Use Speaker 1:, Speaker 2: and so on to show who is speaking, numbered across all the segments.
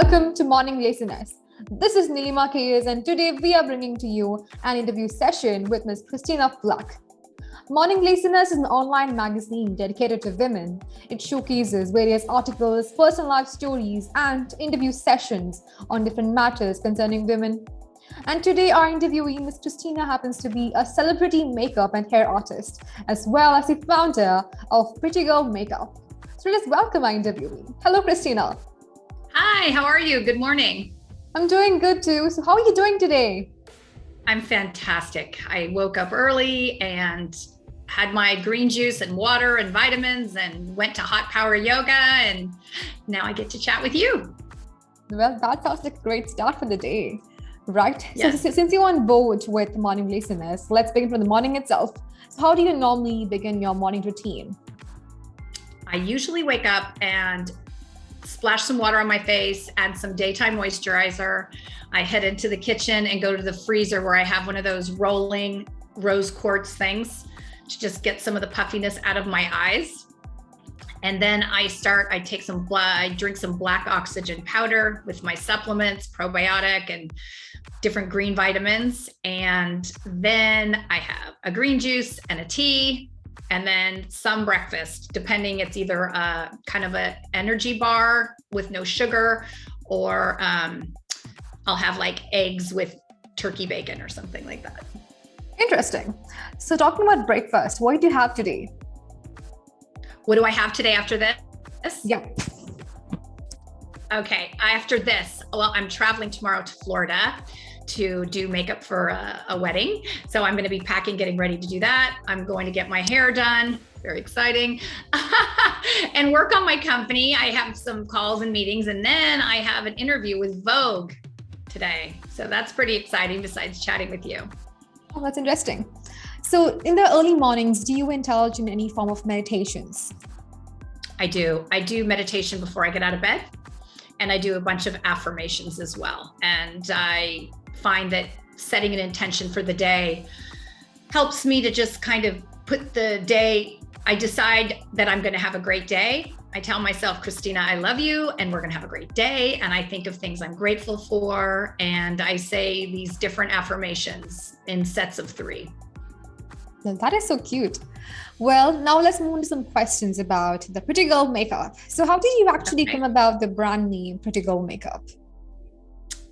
Speaker 1: Welcome to Morning Laziness. This is Nilima Kayes, and today we are bringing to you an interview session with Ms. Christina Flach. Morning Laziness is an online magazine dedicated to women. It showcases various articles, personal life stories, and interview sessions on different matters concerning women. And today our interviewee, Ms. Christina, happens to be a celebrity makeup and hair artist, as well as the founder of Pretty Girl Makeup. So let's welcome our interviewee. Hello, Christina.
Speaker 2: Hi, how are you? Good morning.
Speaker 1: I'm doing good too. So how are you doing today?
Speaker 2: I'm fantastic. I woke up early and had my green juice and water and vitamins and went to hot power yoga, and now I get to chat with you.
Speaker 1: Well, that sounds like a great start for the day, right?
Speaker 2: Yes.
Speaker 1: So since you're on board with morning laziness, let's begin from the morning itself. So how do you normally begin your morning routine?
Speaker 2: I usually wake up and splash some water on my face, add some daytime moisturizer. I head into the kitchen and go to the freezer where I have one of those rolling rose quartz things to just get some of the puffiness out of my eyes. And then I drink some black oxygen powder with my supplements, probiotic and different green vitamins. And then I have a green juice and a tea, and then some breakfast, depending. It's either a kind of an energy bar with no sugar, or I'll have like eggs with turkey bacon or something like that.
Speaker 1: Interesting. So talking about breakfast, what do you have today?
Speaker 2: What do I have today after this?
Speaker 1: Yeah.
Speaker 2: Okay, after this, well, I'm traveling tomorrow to Florida to do makeup for a wedding. So I'm going to be packing, getting ready to do that. I'm going to get my hair done. Very exciting. And work on my company. I have some calls and meetings, and then I have an interview with Vogue today. So that's pretty exciting besides chatting with you.
Speaker 1: Oh, that's interesting. So in the early mornings, do you indulge in any form of meditations?
Speaker 2: I do. I do meditation before I get out of bed, and I do a bunch of affirmations as well. And I find that setting an intention for the day helps me to just kind of put the day. I decide that I'm going to have a great day. I tell myself, Christina, I love you, and we're going to have a great day. And I think of things I'm grateful for. And I say these different affirmations in sets of 3.
Speaker 1: Well, that is so cute. Well, now let's move on to some questions about the Pretty Girl Makeup. So how did you actually come about the brand name Pretty Girl Makeup?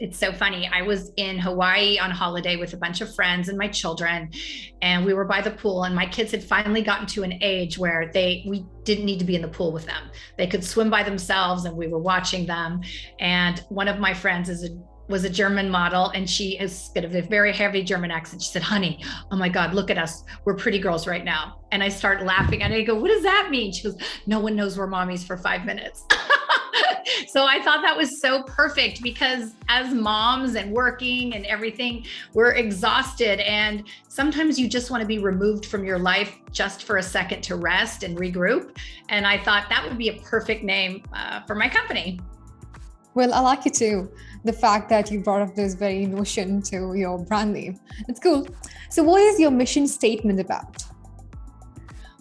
Speaker 2: It's so funny. I was in Hawaii on holiday with a bunch of friends and my children, and we were by the pool, and my kids had finally gotten to an age where we didn't need to be in the pool with them. They could swim by themselves, and we were watching them. And one of my friends was a German model, and she has got a very heavy German accent. She said, honey, oh my God, look at us. We're pretty girls right now. And I start laughing, and I go, what does that mean? She goes, no one knows we're mommies for 5 minutes. So I thought that was so perfect, because as moms and working and everything, we're exhausted. And sometimes you just want to be removed from your life just for a second to rest and regroup. And I thought that would be a perfect name for my company.
Speaker 1: Well, I like it too. The fact that you brought up this very notion to your brand name. It's cool. So what is your mission statement about?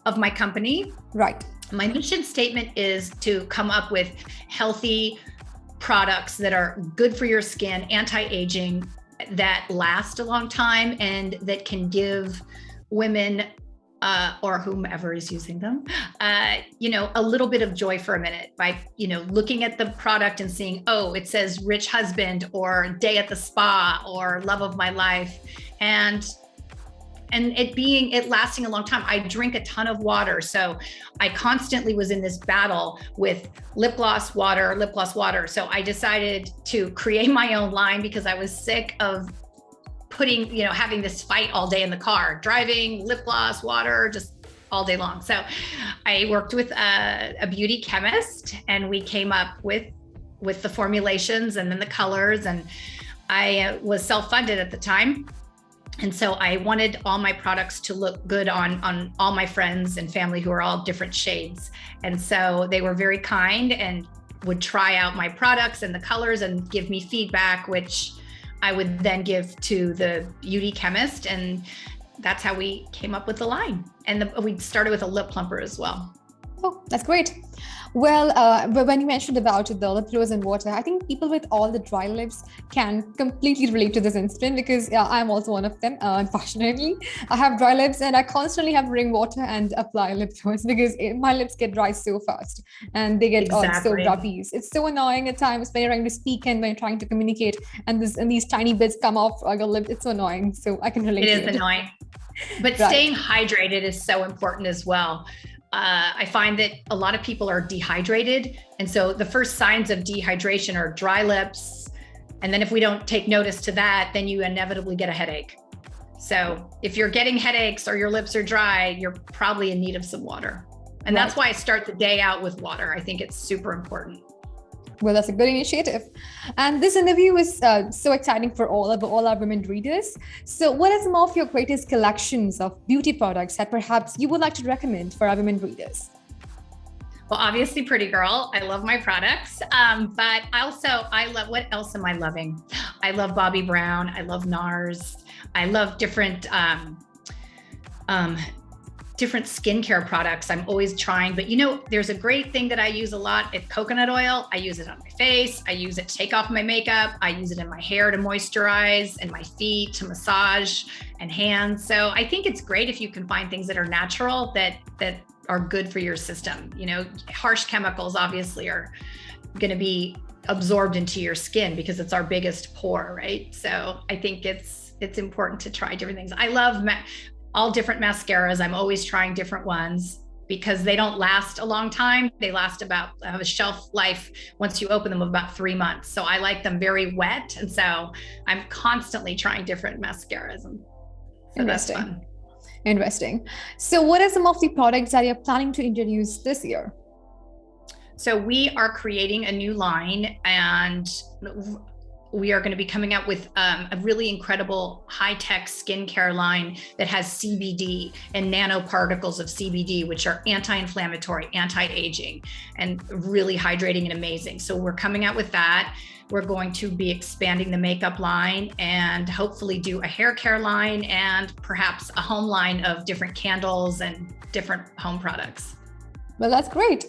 Speaker 2: Of my company?
Speaker 1: Right.
Speaker 2: My mission statement is to come up with healthy products that are good for your skin, anti-aging, that last a long time, and that can give women or whomever is using them, a little bit of joy for a minute by, looking at the product and seeing, oh, it says rich husband or day at the spa or love of my life. And it lasting a long time. I drink a ton of water. So I constantly was in this battle with lip gloss, water. So I decided to create my own line, because I was sick of having this fight all day in the car, driving, lip gloss, water, just all day long. So I worked with a beauty chemist, and we came up with the formulations and then the colors. And I was self-funded at the time. And so I wanted all my products to look good on all my friends and family who are all different shades. And so they were very kind and would try out my products and the colors and give me feedback, which I would then give to the beauty chemist. And that's how we came up with the line. And we started with a lip plumper as well.
Speaker 1: Oh, that's great. Well, but when you mentioned about the lip gloss and water, I think people with all the dry lips can completely relate to this incident because I'm also one of them. Unfortunately, I have dry lips and I constantly have to bring water and apply lip gloss because my lips get dry so fast and they get so
Speaker 2: Exactly.
Speaker 1: roughy. It's so annoying at times when you're trying to speak and when you're trying to communicate and these tiny bits come off your lip. It's so annoying. So I can relate
Speaker 2: It
Speaker 1: to
Speaker 2: is
Speaker 1: it.
Speaker 2: annoying. But
Speaker 1: Right.
Speaker 2: staying hydrated is so important as well. I find that a lot of people are dehydrated. And so the first signs of dehydration are dry lips. And then if we don't take notice to that, then you inevitably get a headache. So if you're getting headaches or your lips are dry, you're probably in need of some water. And that's why I start the day out with water. I think it's super important.
Speaker 1: Well, that's a good initiative. And this interview is so exciting for all our women readers. So what are some of your greatest collections of beauty products that perhaps you would like to recommend for our women readers?
Speaker 2: Well, obviously Pretty Girl. I love my products. But I love, what else am I loving? I love Bobbi Brown. I love NARS. I love different skincare products. I'm always trying, but there's a great thing that I use a lot. It's coconut oil. I use it on my face. I use it to take off my makeup. I use it in my hair to moisturize and my feet to massage and hands. So I think it's great if you can find things that are natural that are good for your system. Harsh chemicals obviously are going to be absorbed into your skin because it's our biggest pore, right? So I think it's important to try different things. I love all different mascaras. I'm always trying different ones because they don't last a long time. They last have a shelf life once you open them of about 3 months. So I like them very wet. And so I'm constantly trying different mascaras. And so that's fun.
Speaker 1: Interesting. So what are some of the products that you're planning to introduce this year?
Speaker 2: So we are creating a new line and we are going to be coming out with a really incredible high-tech skincare line that has CBD and nanoparticles of CBD, which are anti-inflammatory, anti-aging, and really hydrating and amazing. So we're coming out with that. We're going to be expanding the makeup line and hopefully do a hair care line and perhaps a home line of different candles and different home products.
Speaker 1: Well, that's great.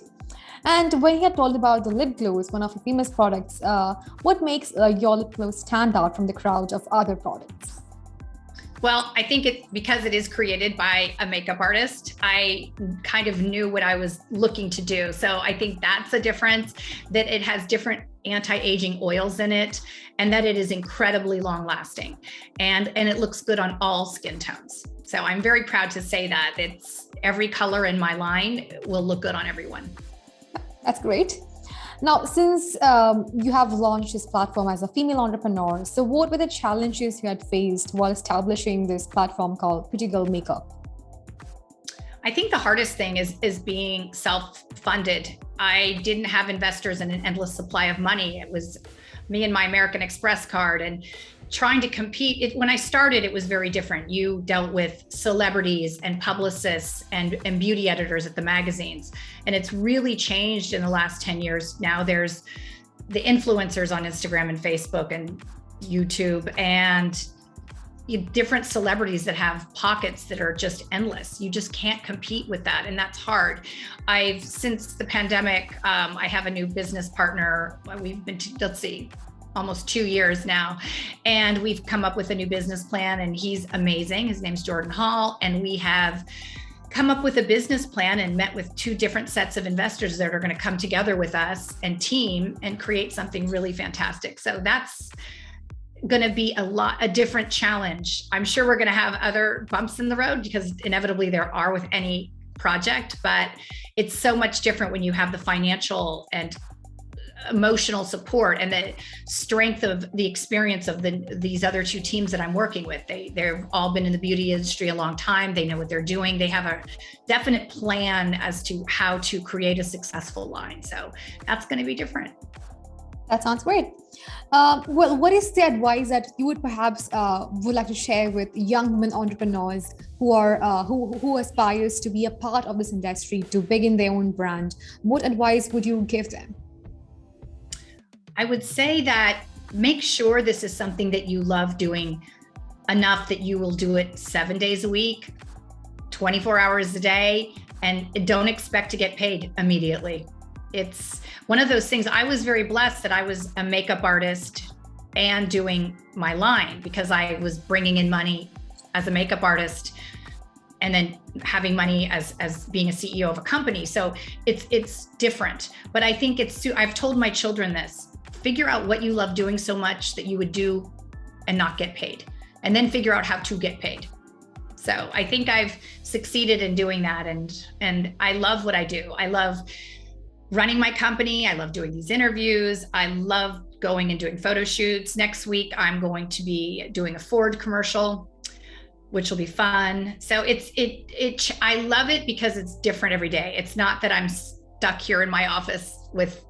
Speaker 1: And when you had told about the lip gloss, one of your famous products, what makes your lip gloss stand out from the crowd of other products?
Speaker 2: Well, I think it's because it is created by a makeup artist. I kind of knew what I was looking to do. So I think that's a difference, that it has different anti-aging oils in it and that it is incredibly long lasting and it looks good on all skin tones. So I'm very proud to say that it's every color in my line will look good on everyone.
Speaker 1: That's great. Now, since you have launched this platform as a female entrepreneur, so what were the challenges you had faced while establishing this platform called Pretty Girl Makeup?
Speaker 2: I think the hardest thing is being self-funded. I didn't have investors and an endless supply of money. It was me and my American Express card and trying to compete. When I started, it was very different. You dealt with celebrities and publicists and beauty editors at the magazines. And it's really changed in the last 10 years. Now there's the influencers on Instagram and Facebook and YouTube and different celebrities that have pockets that are just endless. You just can't compete with that. And that's hard. Since the pandemic, I have a new business partner. We've been, almost 2 years now. And we've come up with a new business plan and he's amazing. His name's Jordan Hall. And we have come up with a business plan and met with 2 different sets of investors that are going to come together with us and team and create something really fantastic. So that's going to be a different challenge. I'm sure we're going to have other bumps in the road because inevitably there are with any project, but it's so much different when you have the financial and emotional support and the strength of the experience of these other 2 teams that I'm working with. They've all been in the beauty industry a long time. They know what they're doing. They have a definite plan as to how to create a successful line. So that's going to be different.
Speaker 1: That sounds great. Well, what is the advice that you would perhaps would like to share with young women entrepreneurs who aspires to be a part of this industry, to begin their own brand? What advice would you give them?
Speaker 2: I would say that make sure this is something that you love doing enough that you will do it 7 days a week, 24 hours a day, and don't expect to get paid immediately. It's one of those things. I was very blessed that I was a makeup artist and doing my line, because I was bringing in money as a makeup artist and then having money as being a CEO of a company. So it's different. But I think I've told my children this: figure out what you love doing so much that you would do and not get paid, and then figure out how to get paid. So I think I've succeeded in doing that. And I love what I do. I love running my company. I love doing these interviews. I love going and doing photo shoots. Next week, I'm going to be doing a Ford commercial, which will be fun. So I love it because it's different every day. It's not that I'm stuck here in my office with,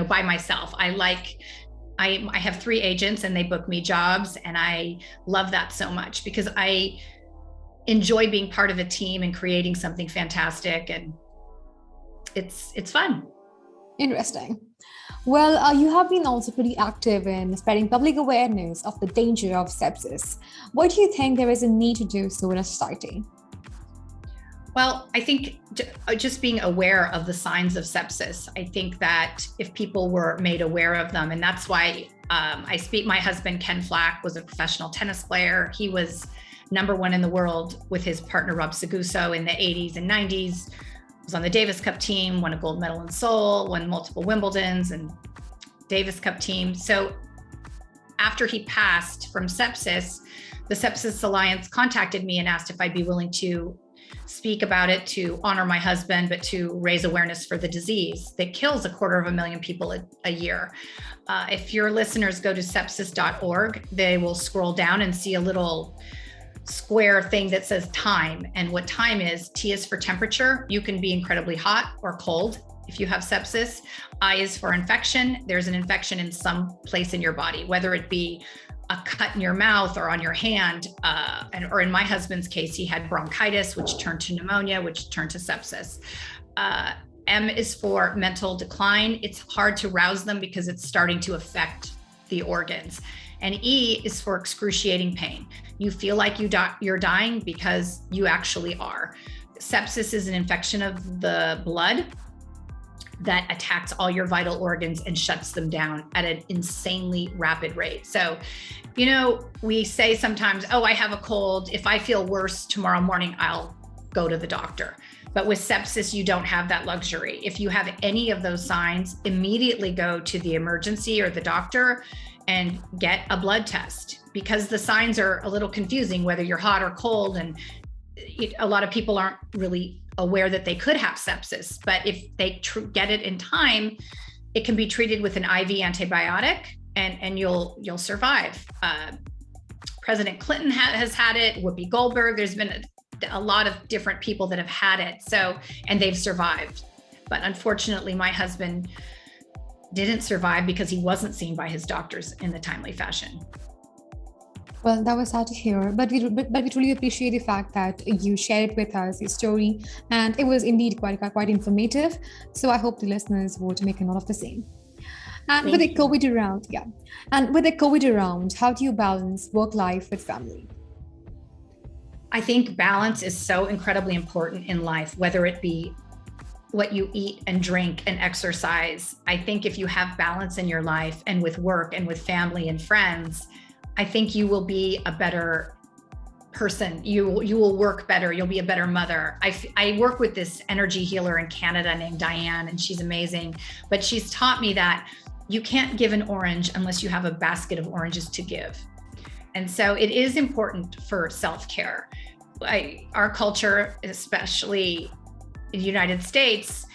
Speaker 2: by myself. I have 3 agents and they book me jobs, and I love that so much because I enjoy being part of a team and creating something fantastic, and it's fun.
Speaker 1: Interesting. Well, you have been also pretty active in spreading public awareness of the danger of sepsis. Why do you think there is a need to do so in a society?
Speaker 2: Well, I think just being aware of the signs of sepsis. I think that if people were made aware of them, and that's why my husband, Ken Flach, was a professional tennis player. He was #1 in the world with his partner, Rob Seguso, in the 80s and 90s. Was on the Davis Cup team, won a gold medal in Seoul, won multiple Wimbledons and Davis Cup team. So after he passed from sepsis, the Sepsis Alliance contacted me and asked if I'd be willing to speak about it, to honor my husband, but to raise awareness for the disease that kills 250,000 people a year. If your listeners go to sepsis.org, they will scroll down and see a little square thing that says time. And what time is, T is for temperature. You can be incredibly hot or cold if you have sepsis. I is for infection. There's an infection in some place in your body, whether it be a cut in your mouth or on your hand, or in my husband's case, he had bronchitis, which turned to pneumonia, which turned to sepsis. M is for mental decline. It's hard to rouse them because it's starting to affect the organs. And E is for excruciating pain. You feel like you're dying because you actually are. Sepsis is an infection of the blood that attacks all your vital organs and shuts them down at an insanely rapid rate. So, we say sometimes, oh, I have a cold. If I feel worse tomorrow morning, I'll go to the doctor. But with sepsis, you don't have that luxury. If you have any of those signs, immediately go to the emergency or the doctor and get a blood test, because the signs are a little confusing, whether you're hot or cold. And a lot of people aren't really aware that they could have sepsis, but if they get it in time, it can be treated with an IV antibiotic and you'll survive. President Clinton has had it, Whoopi Goldberg, there's been a lot of different people that have had it. So, and they've survived. But unfortunately, my husband didn't survive because he wasn't seen by his doctors in the timely fashion.
Speaker 1: Well, that was sad to hear, but we truly appreciate the fact that you shared with us your story, and it was indeed quite informative. So I hope the listeners would make a note of the same. And with the COVID around, how do you balance work life with family?
Speaker 2: I think balance is so incredibly important in life, whether it be what you eat and drink and exercise. I think if you have balance in your life and with work and with family and friends, I think you will be a better person. You will work better. You'll be a better mother. I work with this energy healer in Canada named Diane, and she's amazing. But she's taught me that you can't give an orange unless you have a basket of oranges to give. And so it is important for self-care. Our culture, especially in the United States,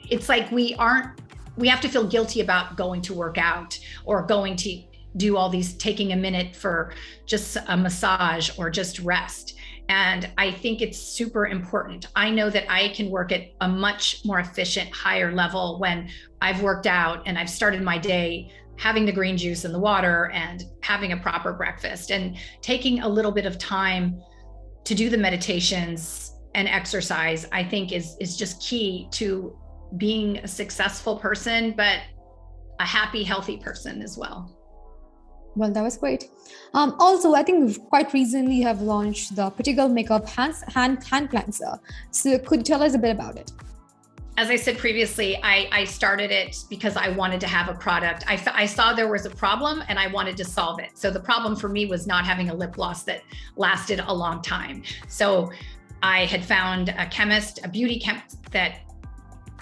Speaker 2: it's like we have to feel guilty about going to work out or going to do all these, taking a minute for just a massage or just rest. And I think it's super important. I know that I can work at a much more efficient, higher level when I've worked out and I've started my day having the green juice and the water and having a proper breakfast and taking a little bit of time to do the meditations and exercise, I think is just key to being a successful person, but a happy, healthy person as well.
Speaker 1: Well, that was great. Also, I think quite recently you have launched the Pretty Girl Makeup hand cleanser. So could you tell us a bit about it?
Speaker 2: As I said previously, I started it because I wanted to have a product. I saw there was a problem and I wanted to solve it. So the problem for me was not having a lip gloss that lasted a long time. So I had found a chemist, a beauty chemist that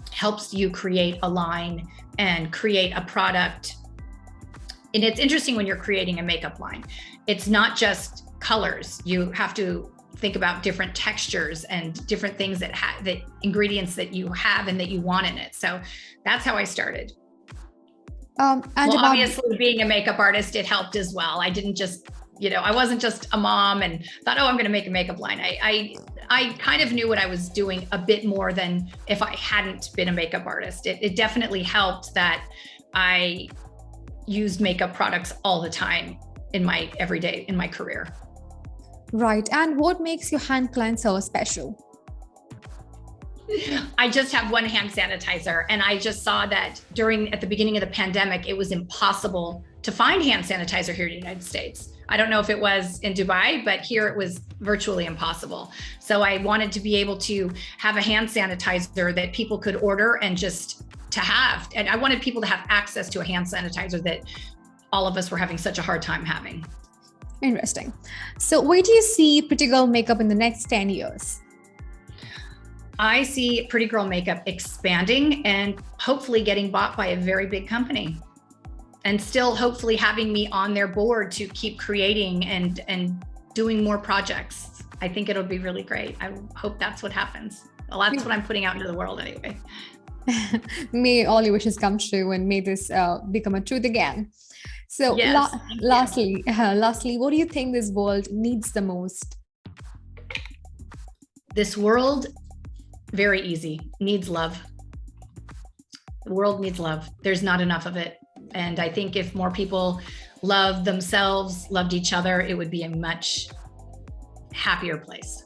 Speaker 2: helps you create a line and create a product. And it's interesting when you're creating a makeup line. It's not just colors. You have to think about different textures and different things that the ingredients that you have and that you want in it. So that's how I started. Obviously being a makeup artist, it helped as well. I didn't just, I wasn't just a mom and thought, oh, I'm going to make a makeup line. I kind of knew what I was doing a bit more than if I hadn't been a makeup artist. It definitely helped that I used makeup products all the time in my everyday, in my career.
Speaker 1: Right. And what makes your hand cleanser special?
Speaker 2: I just have one hand sanitizer, and I just saw that at the beginning of the pandemic, it was impossible to find hand sanitizer here in the United States. I don't know if it was in Dubai, but here it was virtually impossible. So I wanted to be able to have a hand sanitizer that people could order and just to have. And I wanted people to have access to a hand sanitizer that all of us were having such a hard time having.
Speaker 1: Interesting. So where do you see Pretty Girl Makeup in the next 10 years?
Speaker 2: I see Pretty Girl Makeup expanding and hopefully getting bought by a very big company, and still hopefully having me on their board to keep creating and doing more projects. I think it'll be really great. I hope that's what happens. Well, that's what I'm putting out into the world anyway.
Speaker 1: May all your wishes come true, and may this become a truth again. So
Speaker 2: yes,
Speaker 1: lastly, what do you think this world needs the most?
Speaker 2: This world, very easy, needs love. The world needs love. There's not enough of it. And I think if more people loved themselves, loved each other, it would be a much happier place.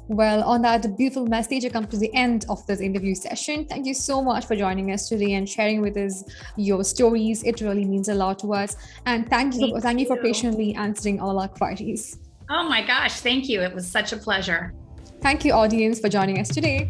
Speaker 1: Well, on that beautiful message, I come to the end of this interview session. Thank you so much for joining us today and sharing with us your stories. It really means a lot to us. And thank you for patiently answering all our queries.
Speaker 2: Oh my gosh, thank you. It was such a pleasure.
Speaker 1: Thank you, audience, for joining us today.